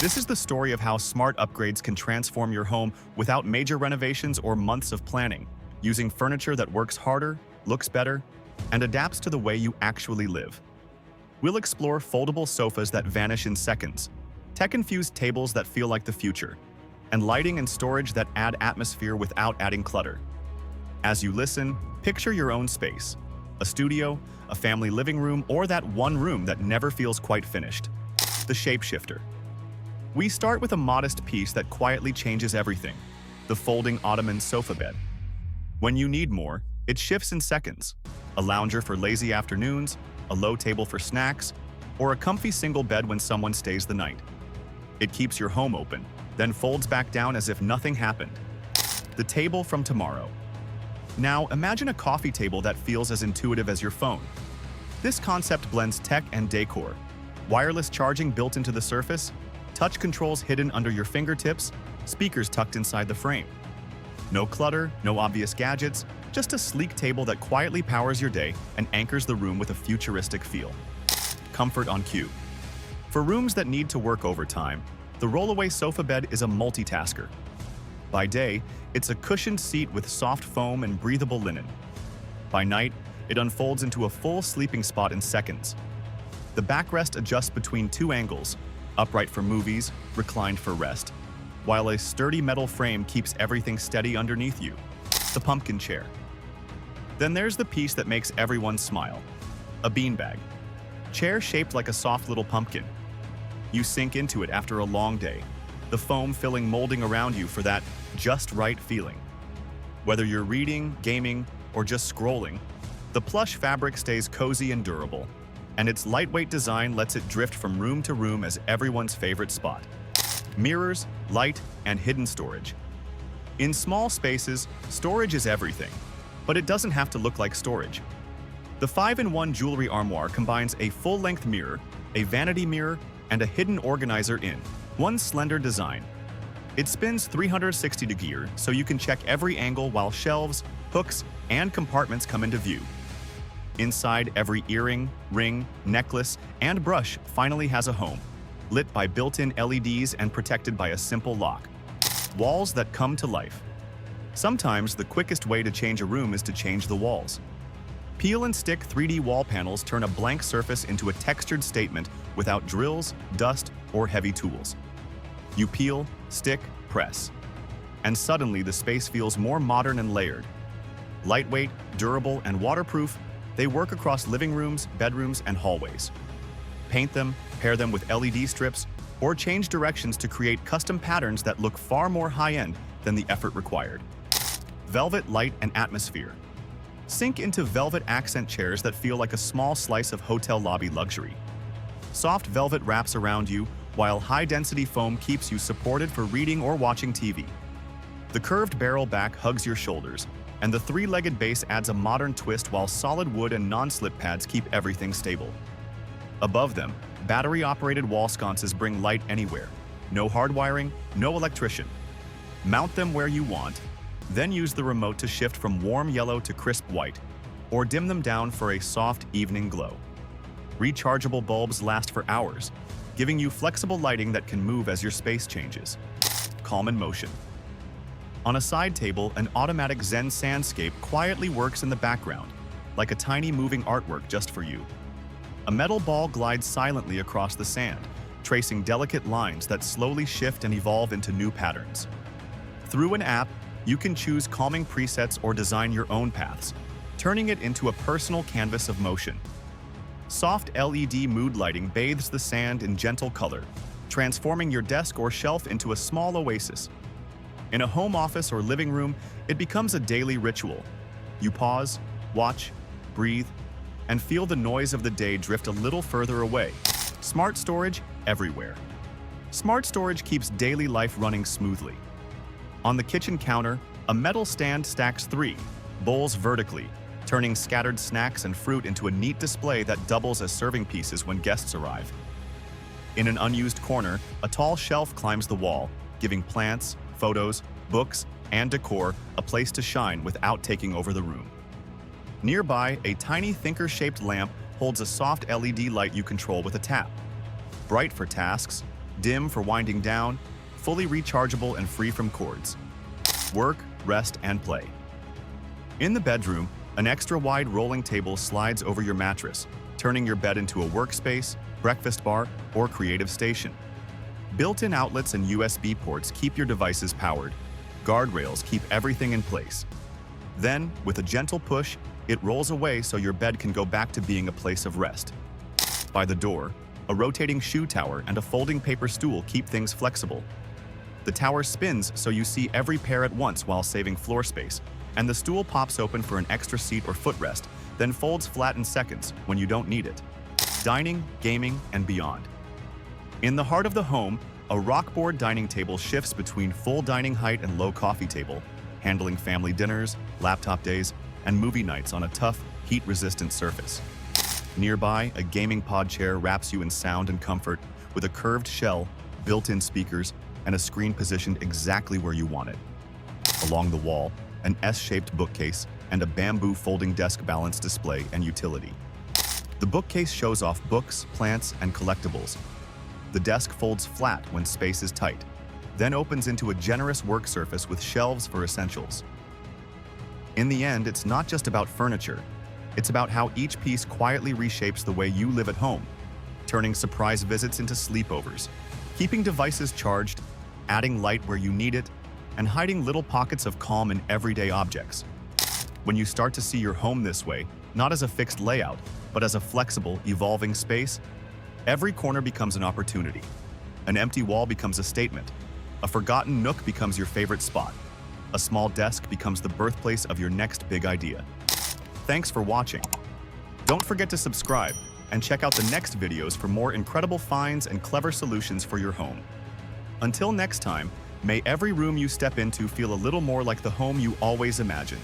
This is the story of how smart upgrades can transform your home without major renovations or months of planning, using furniture that works harder, looks better, and adapts to the way you actually live. We'll explore foldable sofas that vanish in seconds, tech-infused tables that feel like the future, and lighting and storage that add atmosphere without adding clutter. As you listen, picture your own space, a studio, a family living room, or that one room that never feels quite finished. The shapeshifter. We start with a modest piece that quietly changes everything, the folding ottoman sofa bed. When you need more, it shifts in seconds. A lounger for lazy afternoons, a low table for snacks, or a comfy single bed when someone stays the night. It keeps your home open, then folds back down as if nothing happened. The table from tomorrow. Now, imagine a coffee table that feels as intuitive as your phone. This concept blends tech and decor. Wireless charging built into the surface, touch controls hidden under your fingertips, speakers tucked inside the frame. No clutter, no obvious gadgets, just a sleek table that quietly powers your day and anchors the room with a futuristic feel. Comfort on cue. For rooms that need to work overtime, the rollaway sofa bed is a multitasker. By day, it's a cushioned seat with soft foam and breathable linen. By night, it unfolds into a full sleeping spot in seconds. The backrest adjusts between two angles, upright for movies, reclined for rest, while a sturdy metal frame keeps everything steady underneath you. The pumpkin chair. Then there's the piece that makes everyone smile. A beanbag. Chair shaped like a soft little pumpkin. You sink into it after a long day, the foam filling molding around you for that just right feeling. Whether you're reading, gaming, or just scrolling, the plush fabric stays cozy and durable, and its lightweight design lets it drift from room to room as everyone's favorite spot. Mirrors, light, and hidden storage. In small spaces, storage is everything, but it doesn't have to look like storage. The 5-in-1 jewelry armoire combines a full-length mirror, a vanity mirror, and a hidden organizer in one slender design. It spins 360 degrees so you can check every angle while shelves, hooks, and compartments come into view. Inside, every earring, ring, necklace, and brush finally has a home, lit by built-in LEDs and protected by a simple lock. Walls that come to life. Sometimes the quickest way to change a room is to change the walls. Peel and stick 3D wall panels turn a blank surface into a textured statement without drills, dust, or heavy tools. You peel, stick, press, and suddenly the space feels more modern and layered. Lightweight, durable, and waterproof, they work across living rooms, bedrooms, and hallways. Paint them, pair them with LED strips, or change directions to create custom patterns that look far more high-end than the effort required. Velvet light and atmosphere. Sink into velvet accent chairs that feel like a small slice of hotel lobby luxury. Soft velvet wraps around you, while high-density foam keeps you supported for reading or watching TV. The curved barrel back hugs your shoulders, and the three-legged base adds a modern twist while solid wood and non-slip pads keep everything stable. Above them, battery-operated wall sconces bring light anywhere. No hardwiring, no electrician. Mount them where you want, then use the remote to shift from warm yellow to crisp white, or dim them down for a soft evening glow. Rechargeable bulbs last for hours, giving you flexible lighting that can move as your space changes. Calm in motion. On a side table, an automatic Zen sandscape quietly works in the background, like a tiny moving artwork just for you. A metal ball glides silently across the sand, tracing delicate lines that slowly shift and evolve into new patterns. Through an app, you can choose calming presets or design your own paths, turning it into a personal canvas of motion. Soft LED mood lighting bathes the sand in gentle color, transforming your desk or shelf into a small oasis. In a home office or living room, it becomes a daily ritual. You pause, watch, breathe, and feel the noise of the day drift a little further away. Smart storage everywhere. Smart storage keeps daily life running smoothly. On the kitchen counter, a metal stand stacks 3 bowls vertically, turning scattered snacks and fruit into a neat display that doubles as serving pieces when guests arrive. In an unused corner, a tall shelf climbs the wall, giving plants, photos, books, and decor a place to shine without taking over the room. Nearby, a tiny thinker-shaped lamp holds a soft LED light you control with a tap. Bright for tasks, dim for winding down, fully rechargeable and free from cords. Work, rest, and play. In the bedroom, an extra-wide rolling table slides over your mattress, turning your bed into a workspace, breakfast bar, or creative station. Built-in outlets and USB ports keep your devices powered. Guardrails keep everything in place. Then, with a gentle push, it rolls away so your bed can go back to being a place of rest. By the door, a rotating shoe tower and a folding paper stool keep things flexible. The tower spins so you see every pair at once while saving floor space, and the stool pops open for an extra seat or footrest, then folds flat in seconds when you don't need it. Dining, gaming, and beyond. In the heart of the home, a rockboard dining table shifts between full dining height and low coffee table, handling family dinners, laptop days, and movie nights on a tough, heat-resistant surface. Nearby, a gaming pod chair wraps you in sound and comfort with a curved shell, built-in speakers, and a screen positioned exactly where you want it. Along the wall, an S-shaped bookcase and a bamboo folding desk balance display and utility. The bookcase shows off books, plants, and collectibles. The desk folds flat when space is tight, then opens into a generous work surface with shelves for essentials. In the end, it's not just about furniture. It's about how each piece quietly reshapes the way you live at home, turning surprise visits into sleepovers, keeping devices charged, adding light where you need it, and hiding little pockets of calm in everyday objects. When you start to see your home this way, not as a fixed layout, but as a flexible, evolving space, every corner becomes an opportunity. An empty wall becomes a statement. A forgotten nook becomes your favorite spot. A small desk becomes the birthplace of your next big idea. Thanks for watching. Don't forget to subscribe and check out the next videos for more incredible finds and clever solutions for your home. Until next time, may every room you step into feel a little more like the home you always imagined.